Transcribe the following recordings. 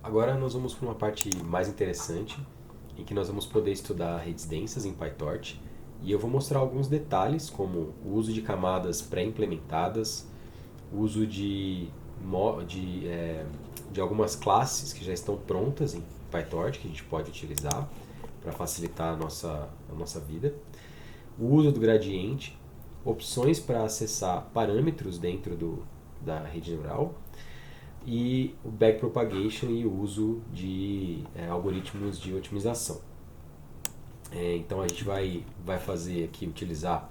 Agora nós vamos para uma parte mais interessante, em que nós vamos poder estudar redes densas em PyTorch, e eu vou mostrar alguns detalhes, como o uso de camadas pré-implementadas, o uso de algumas classes que já estão prontas em PyTorch, que a gente pode utilizar para facilitar a nossa vida, o uso do gradiente, opções para acessar parâmetros dentro da rede neural, e o backpropagation e o uso de algoritmos de otimização. Então a gente vai fazer aqui, utilizar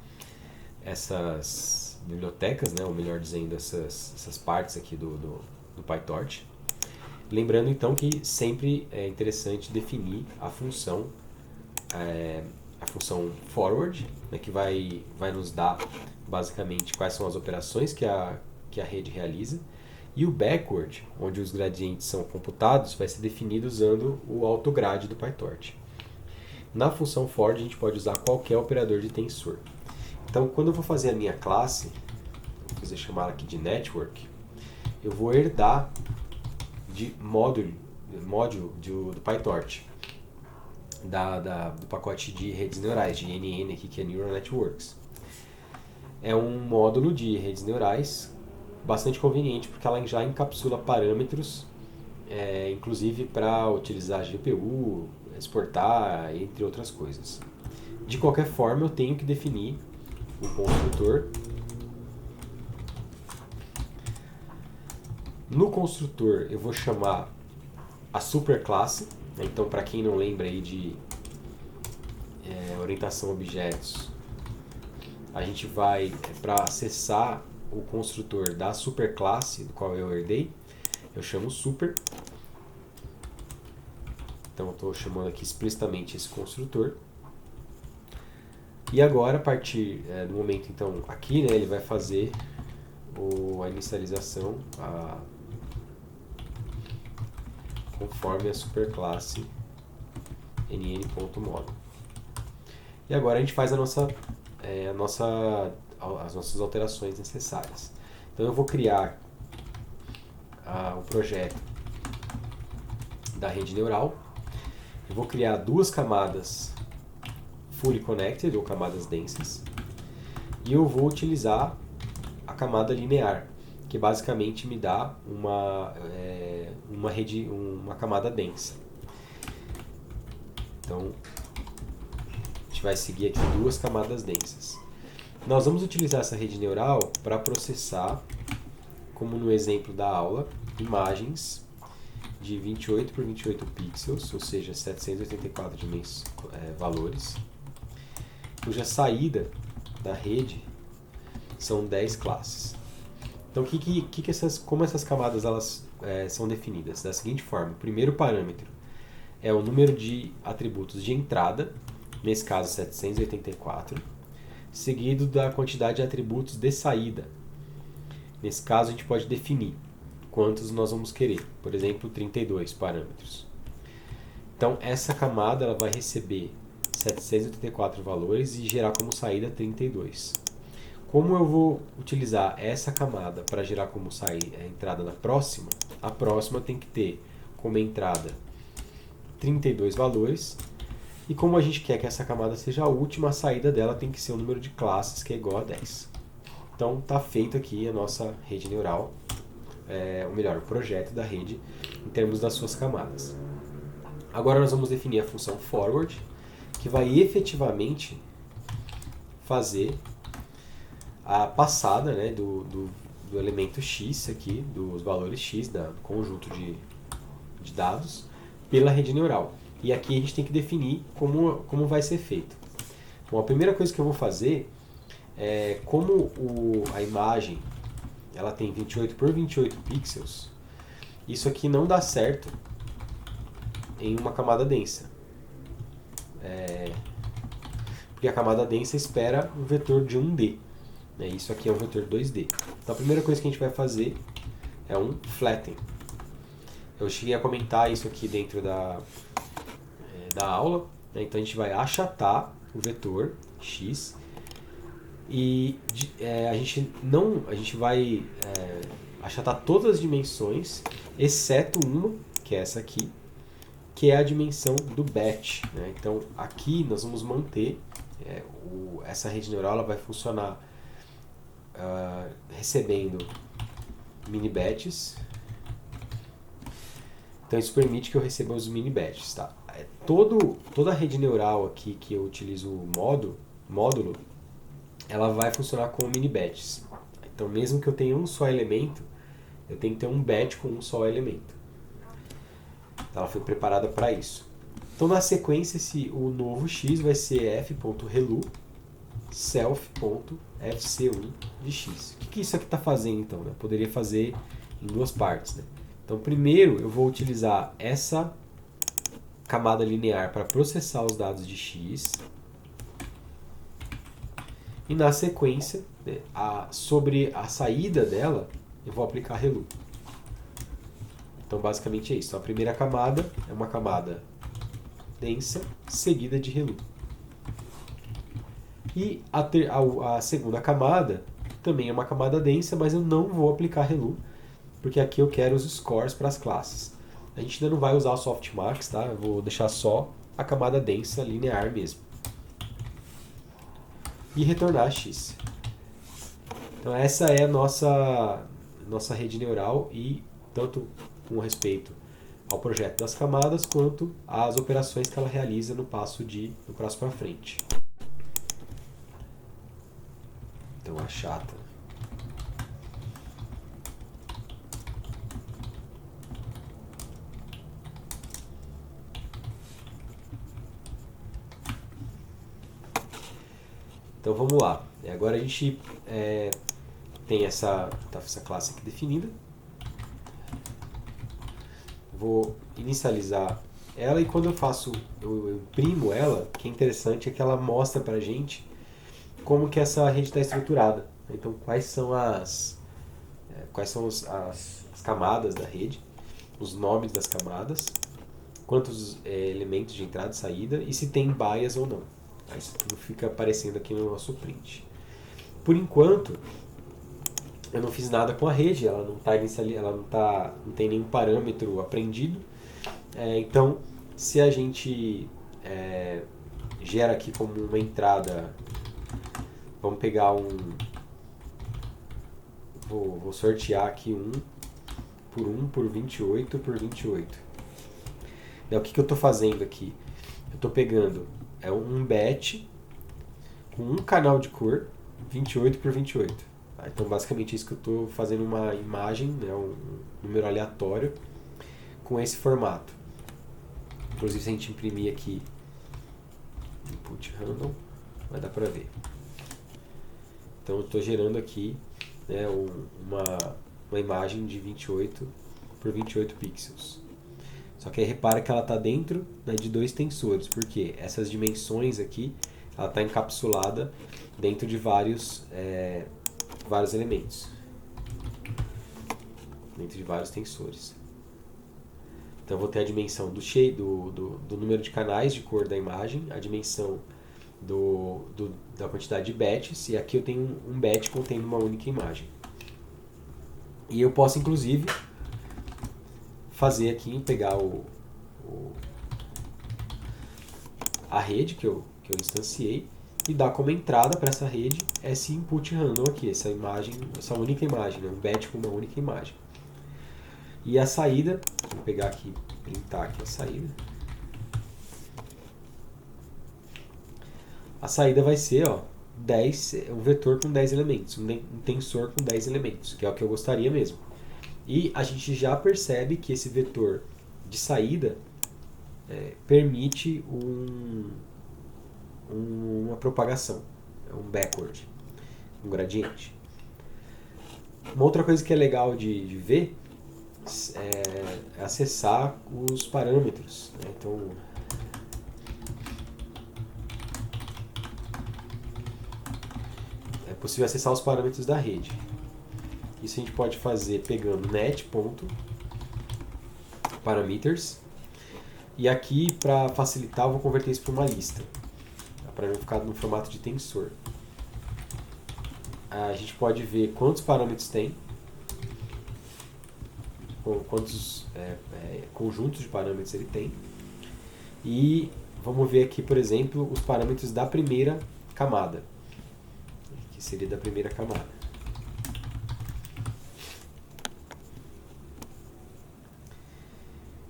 essas bibliotecas, né, ou melhor dizendo, essas partes aqui do PyTorch. Lembrando então que sempre é interessante definir a função forward, né, que vai nos dar basicamente quais são as operações que a rede realiza. E o backward, onde os gradientes são computados, vai ser definido usando o autograde do PyTorch. Na função forward, a gente pode usar qualquer operador de tensor. Então, quando eu vou fazer a minha classe, vou chamar aqui de network, eu vou herdar de módulo do PyTorch, do pacote de redes neurais, de NN aqui, que é Neural Networks. É um módulo de redes neurais bastante conveniente, porque ela já encapsula parâmetros, inclusive para utilizar GPU, exportar, entre outras coisas. De qualquer forma, eu tenho que definir o construtor. No construtor, eu vou chamar a superclasse. Então, para quem não lembra aí de orientação a objetos, a gente vai, para acessar o construtor da superclasse do qual eu herdei, eu chamo super. Então eu estou chamando aqui explicitamente esse construtor. E agora, a partir do momento, então, aqui, né, ele vai fazer a inicialização conforme a superclasse nn.modo. E agora a gente faz as nossas alterações necessárias. Então eu vou criar o projeto da rede neural. Eu vou criar duas camadas fully connected, ou camadas densas. E eu vou utilizar a camada linear, que basicamente me dá uma camada densa. Então, a gente vai seguir aqui duas camadas densas. Nós vamos utilizar essa rede neural para processar, como no exemplo da aula, imagens de 28 por 28 pixels, ou seja, 784 valores, cuja saída da rede são 10 classes. Então, como essas camadas são definidas? Da seguinte forma: o primeiro parâmetro é o número de atributos de entrada, nesse caso 784, seguido da quantidade de atributos de saída. Nesse caso, a gente pode definir quantos nós vamos querer, por exemplo, 32 parâmetros. Então, essa camada ela vai receber 784 valores e gerar como saída 32. Como eu vou utilizar essa camada para gerar como entrada na próxima, a próxima tem que ter como entrada 32 valores, e como a gente quer que essa camada seja a última, a saída dela tem que ser o número de classes, que é igual a 10. Então, está feito aqui a nossa rede neural, ou melhor, o projeto da rede, em termos das suas camadas. Agora nós vamos definir a função forward, que vai efetivamente fazer a passada, né, do elemento x aqui, dos valores x, do conjunto de dados, pela rede neural. E aqui a gente tem que definir como vai ser feito. Bom, a primeira coisa que eu vou fazer é, como a imagem ela tem 28 por 28 pixels, isso aqui não dá certo em uma camada densa. Porque a camada densa espera um vetor de 1D. Né? Isso aqui é um vetor 2D. Então a primeira coisa que a gente vai fazer é um flatten. Eu cheguei a comentar isso aqui dentro da aula. Né? Então a gente vai achatar o vetor x e a gente vai achatar todas as dimensões, exceto uma, que é essa aqui, que é a dimensão do batch, né? Então aqui nós vamos manter essa rede neural, ela vai funcionar recebendo mini batches. Então isso permite que eu receba os mini batches, tá? Toda a rede neural aqui que eu utilizo o módulo, ela vai funcionar com mini batches. Então mesmo que eu tenha um só elemento, eu tenho que ter um batch com um só elemento. Então, ela foi preparada para isso. Então na sequência o novo x vai ser f.relu self.fc1 de x. O que isso aqui está fazendo então? Eu poderia fazer em duas partes, né? Então primeiro eu vou utilizar essa camada linear para processar os dados de x. E na sequência, né, sobre a saída dela, eu vou aplicar relu. Então basicamente é isso. Então, a primeira camada é uma camada densa seguida de relu. E a segunda camada também é uma camada densa, mas eu não vou aplicar relu, porque aqui eu quero os scores para as classes. A gente ainda não vai usar o softmax, tá? Eu vou deixar só a camada densa linear mesmo. E retornar x. Então essa é a nossa rede neural, e tanto com respeito ao projeto das camadas quanto às operações que ela realiza no passo para frente. Então a chata. Então vamos lá. Agora a gente tem essa classe aqui definida. Vou inicializar ela, e quando eu imprimo ela, o que é interessante é que ela mostra pra gente como que essa rede está estruturada. Então quais são as camadas da rede, os nomes das camadas, quantos elementos de entrada e saída, e se tem bias ou não. Isso tudo fica aparecendo aqui no nosso print. Por enquanto, eu não fiz nada com a rede, ela não tem nenhum parâmetro aprendido. Então, se a gente gera aqui como uma entrada, vamos pegar vou sortear aqui 1 por 28 por 28. Então, o que eu estou fazendo aqui? Eu estou pegando um batch com um canal de cor 28 por 28. Então, basicamente, isso que eu estou fazendo uma imagem, né, um número aleatório, com esse formato. Inclusive, se a gente imprimir aqui input random, vai dar para ver. Então, eu estou gerando aqui, né, uma imagem de 28 por 28 pixels. Só que aí repara que ela está dentro, né, de dois tensores, porque essas dimensões aqui, ela está encapsulada dentro de vários elementos, dentro de vários tensores. Então eu vou ter a dimensão do número de canais de cor da imagem, a dimensão da quantidade de batches, e aqui eu tenho um batch contendo uma única imagem. E eu posso inclusive fazer aqui, pegar a rede que eu instanciei e dar como entrada para essa rede esse input random aqui, essa única imagem, né? Um batch com uma única imagem. E a saída, vou pegar aqui, printar aqui a saída. A saída vai ser um vetor com 10 elementos, um tensor com 10 elementos, que é o que eu gostaria mesmo. E a gente já percebe que esse vetor de saída permite uma propagação, um backward, um gradiente. Uma outra coisa que é legal de ver é acessar os parâmetros, né? Então, é possível acessar os parâmetros da rede. Isso a gente pode fazer pegando net.parameters, e aqui, para facilitar, eu vou converter isso para uma lista, para não ficar no formato de tensor. A gente pode ver quantos parâmetros tem, quantos conjuntos de parâmetros ele tem. E vamos ver aqui, por exemplo, os parâmetros da primeira camada, que seria da primeira camada.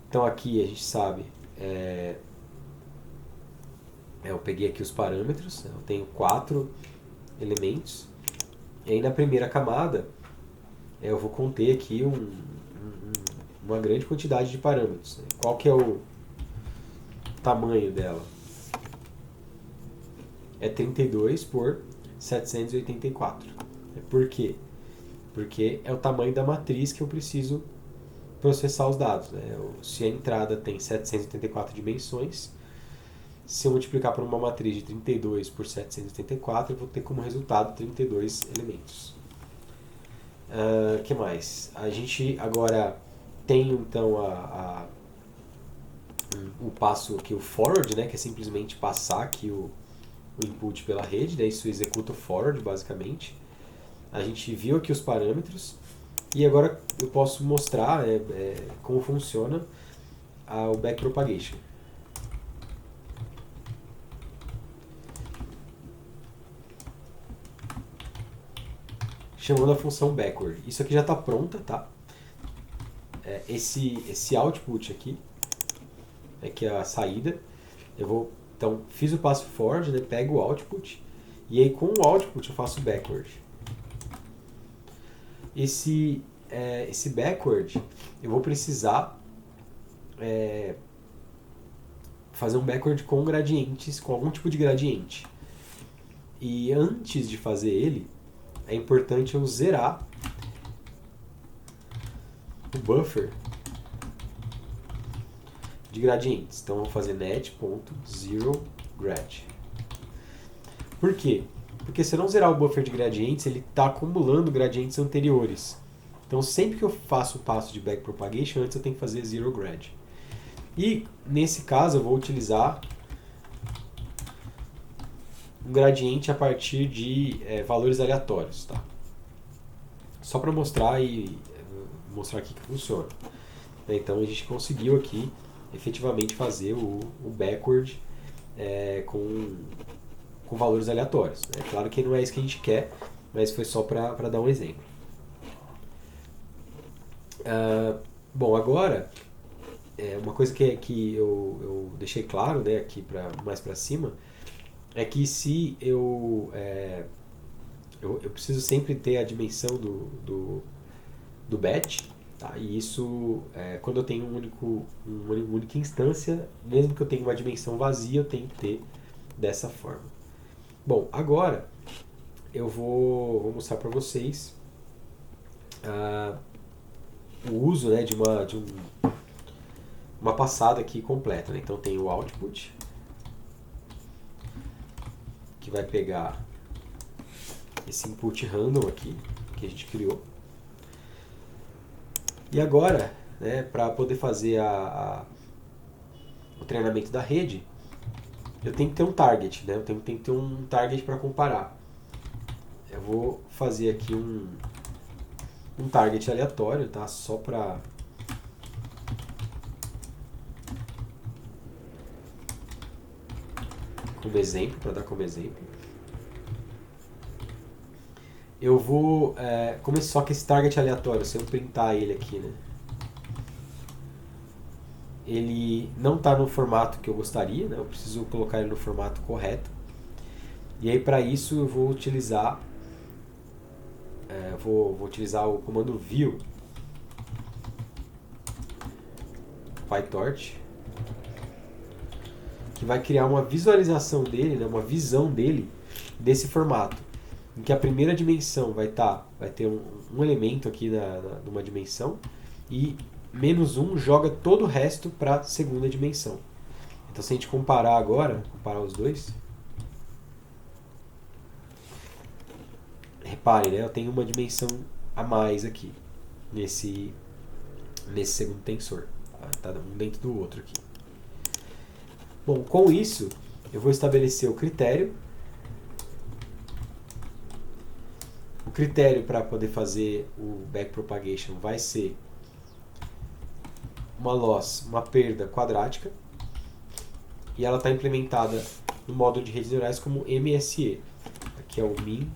Então aqui a gente sabe, eu peguei aqui os parâmetros, eu tenho 4 elementos, e aí na primeira camada eu vou conter aqui uma grande quantidade de parâmetros. Qual que é o tamanho dela? É 32 por 784. Por quê? Porque é o tamanho da matriz que eu preciso processar os dados. Se a entrada tem 784 dimensões, se eu multiplicar por uma matriz de 32 por 784, eu vou ter como resultado 32 elementos. Que mais? A gente agora tem então o passo aqui, o forward, né, que é simplesmente passar aqui o input pela rede, né, isso executa o forward basicamente. A gente viu aqui os parâmetros e agora eu posso mostrar como funciona o backpropagation. Chamando a função backward. Isso aqui já está pronta, tá? Esse output aqui, que é a saída, então fiz o passo forward, né, pego o output, e aí com o output eu faço backward. Esse backward, eu vou precisar fazer um backward com gradientes, com algum tipo de gradiente. E antes de fazer ele, é importante eu zerar o buffer de gradientes. Então eu vou fazer net.zeroGrad. Por quê? Porque se eu não zerar o buffer de gradientes, ele está acumulando gradientes anteriores. Então sempre que eu faço o passo de backpropagation, antes eu tenho que fazer zeroGrad. E nesse caso eu vou utilizar um gradiente a partir de valores aleatórios, tá? Só para mostrar aqui que funciona. Então a gente conseguiu aqui efetivamente fazer o backward com valores aleatórios. É claro que não é isso que a gente quer, mas foi só para dar um exemplo. Bom, agora uma coisa que eu deixei claro, né, aqui mais para cima, é que se eu preciso sempre ter a dimensão do batch, tá? E isso, quando eu tenho uma única instância, mesmo que eu tenha uma dimensão vazia, eu tenho que ter dessa forma. Bom, agora eu vou mostrar para vocês o uso, né, de uma passada aqui completa, né? Então tem o output, que vai pegar esse input random aqui que a gente criou. E agora, né, para poder fazer o treinamento da rede, eu tenho que ter um target, né? Eu tenho que ter um target para comparar. Eu vou fazer aqui um target aleatório, tá? Só para dar como exemplo. Eu vou, só que esse target aleatório, se eu printar ele aqui, né, ele não está no formato que eu gostaria, né, eu preciso colocar ele no formato correto. E aí para isso eu vou utilizar o comando view PyTorch, que vai criar uma visualização dele, né, uma visão dele desse formato, em que a primeira dimensão vai ter um elemento aqui numa dimensão e -1 joga todo o resto para a segunda dimensão. Então se a gente comparar os dois, repare, né, eu tenho uma dimensão a mais aqui nesse segundo tensor, tá um dentro do outro aqui. Bom, com isso eu vou estabelecer o critério. O critério para poder fazer o backpropagation vai ser uma loss, uma perda quadrática, e ela está implementada no módulo de redes neurais como MSE. Aqui é o Mean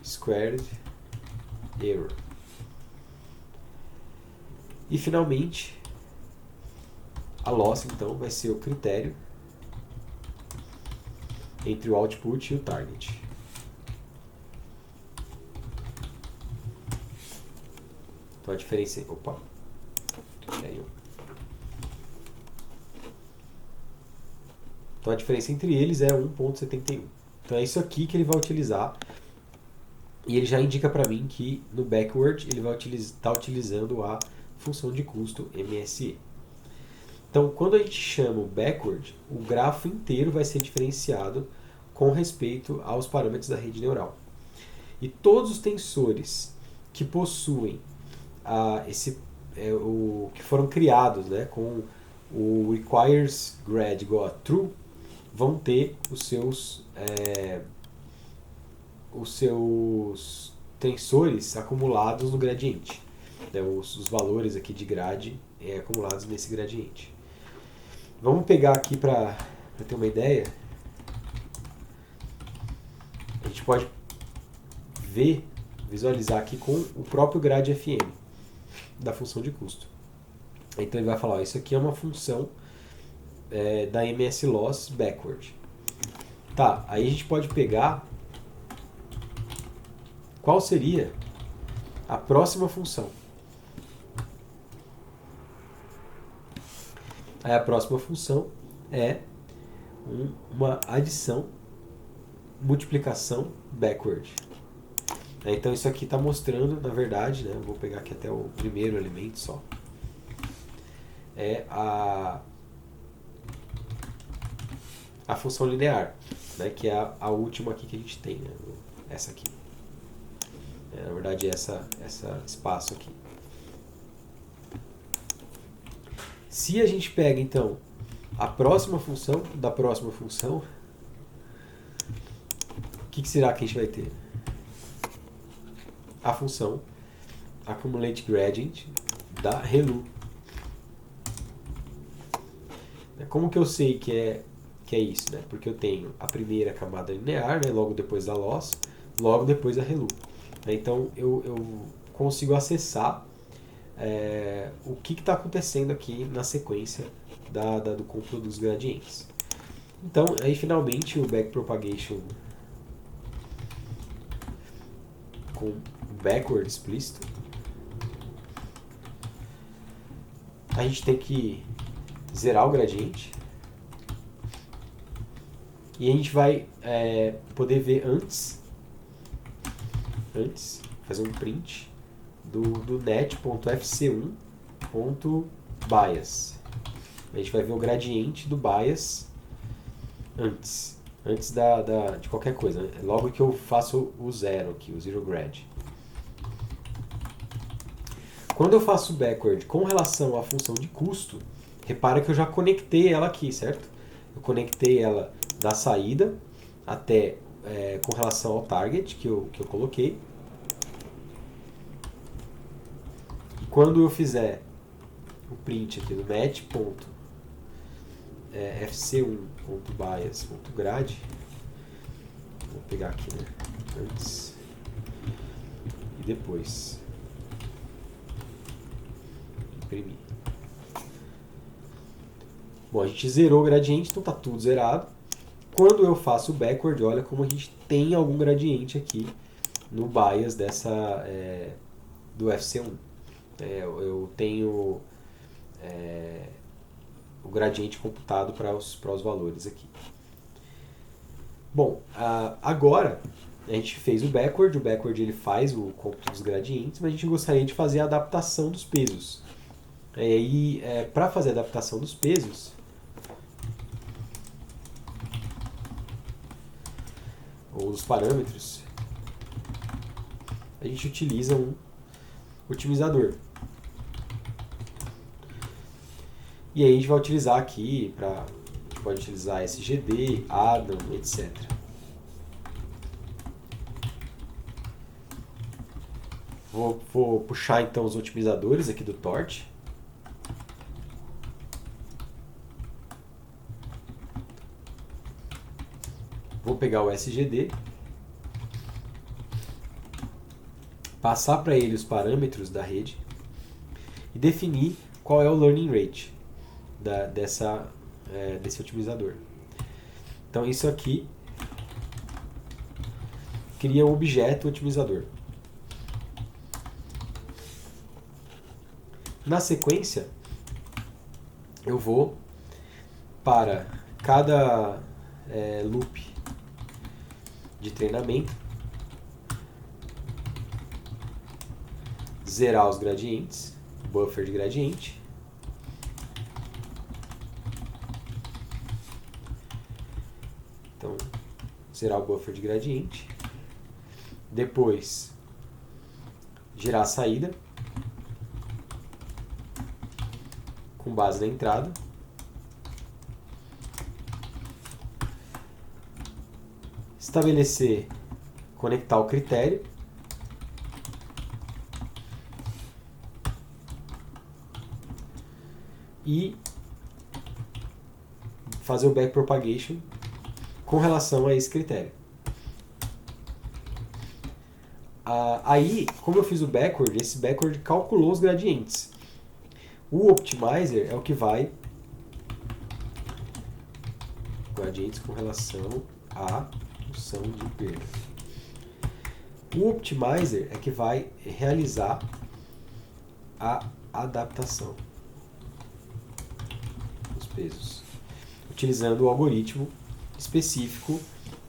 Squared Error. E finalmente, a loss então vai ser o critério entre o output e o target. Então a diferença... Opa! Então a diferença entre eles é 1.71. Então é isso aqui que ele vai utilizar. E ele já indica para mim que no backward ele vai estar utilizando a função de custo MSE. Então quando a gente chama o backward, o grafo inteiro vai ser diferenciado com respeito aos parâmetros da rede neural. E todos os tensores que possuem que foram criados, né, com o requires grad igual a true, vão ter os seus tensores acumulados no gradiente, né, os valores aqui de grade acumulados nesse gradiente. Vamos pegar aqui para ter uma ideia. A gente pode visualizar aqui com o próprio grade FM da função de custo. Então ele vai falar, ó, isso aqui é uma função da MS Loss backward. Tá, aí a gente pode pegar qual seria a próxima função. Aí a próxima função é uma adição, multiplicação backward. Então isso aqui está mostrando, na verdade, né, vou pegar aqui até o primeiro elemento só, é a função linear, né, que é a última aqui que a gente tem, né, essa aqui. Na verdade, essa espaço aqui. Se a gente pega, então, a próxima função da próxima função, o que será que a gente vai ter? A função accumulate gradient da ReLU. Como que eu sei que é isso? Né? Porque eu tenho a primeira camada linear, né? Logo depois da loss, logo depois da ReLU. Então eu consigo acessar o que está acontecendo aqui na sequência do cúmpulo dos gradientes. Então, aí finalmente o backpropagation com backward explícito, a gente tem que zerar o gradiente e a gente vai poder ver antes fazer um print do net.fc1.bias. A gente vai ver o gradiente do bias antes de qualquer coisa, né? Logo que eu faço o zero aqui, o zero grad. Quando eu faço backward com relação à função de custo, repara que eu já conectei ela aqui, certo? Eu conectei ela da saída até com relação ao target que eu coloquei. E quando eu fizer o print aqui do net.fc1.bias.grad, vou pegar aqui, né, antes e depois, imprimir. Bom, a gente zerou o gradiente, então está tudo zerado. Quando eu faço o backward, olha como a gente tem algum gradiente aqui no bias do FC1. Eu tenho o gradiente computado para os valores aqui. Bom, agora a gente fez o backward ele faz o cômputo dos gradientes, mas a gente gostaria de fazer a adaptação dos pesos. E para fazer a adaptação dos pesos, ou dos parâmetros, a gente utiliza um otimizador. E aí a gente vai utilizar aqui, a gente pode utilizar SGD, Adam, etc. Vou puxar então os otimizadores aqui do Torch. vou pegar o SGD, passar para ele os parâmetros da rede e definir qual é o learning rate desse otimizador. Então isso aqui cria um objeto otimizador. Na sequência, eu vou para cada loop de treinamento zerar os gradientes, buffer de gradiente. Então, zerar o buffer de gradiente. Depois, gerar a saída com base na entrada. Estabelecer, conectar o critério. E fazer o backpropagation com relação a esse critério. Aí, como eu fiz o backward, esse backward calculou os gradientes. O optimizer é o que vai gradientes com relação à função de perda. O optimizer é que vai realizar a adaptação dos pesos, utilizando o algoritmo específico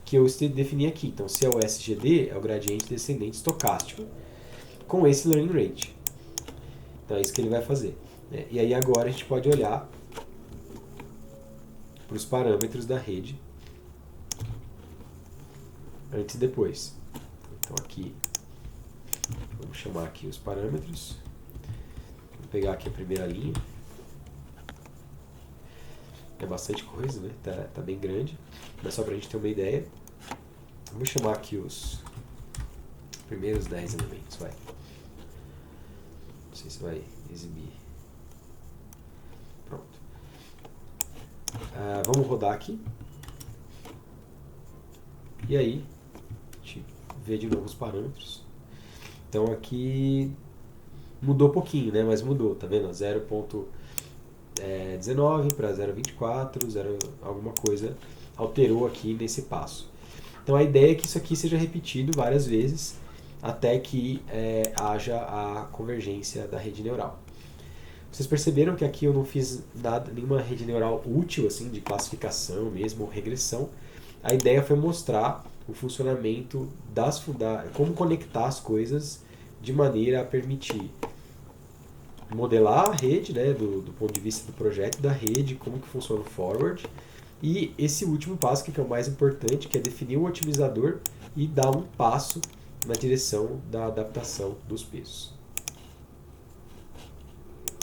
que eu defini aqui. Então, se é o SGD, é o gradiente descendente estocástico, com esse learning rate. Então, é isso que ele vai fazer. E aí, agora, a gente pode olhar para os parâmetros da rede antes e depois. Então, aqui, vamos chamar aqui os parâmetros. Vou pegar aqui a primeira linha. É bastante coisa, né? Tá bem grande, mas só para a gente ter uma ideia. Vamos chamar aqui os primeiros 10 elementos, vai. Não sei se vai exibir. Pronto. Vamos rodar aqui. E aí, a gente vê de novo os parâmetros. Então aqui mudou pouquinho, né? Mas mudou, tá vendo? 0.19 para 0.24, 0 alguma coisa alterou aqui nesse passo. Então a ideia é que isso aqui seja repetido várias vezes até que haja a convergência da rede neural. Vocês perceberam que aqui eu não fiz nenhuma rede neural útil, assim, de classificação mesmo, ou regressão. A ideia foi mostrar o funcionamento como conectar as coisas de maneira a permitir modelar a rede, né, do ponto de vista do projeto da rede, como que funciona o forward, e esse último passo que é o mais importante, que é definir o otimizador e dar um passo na direção da adaptação dos pesos.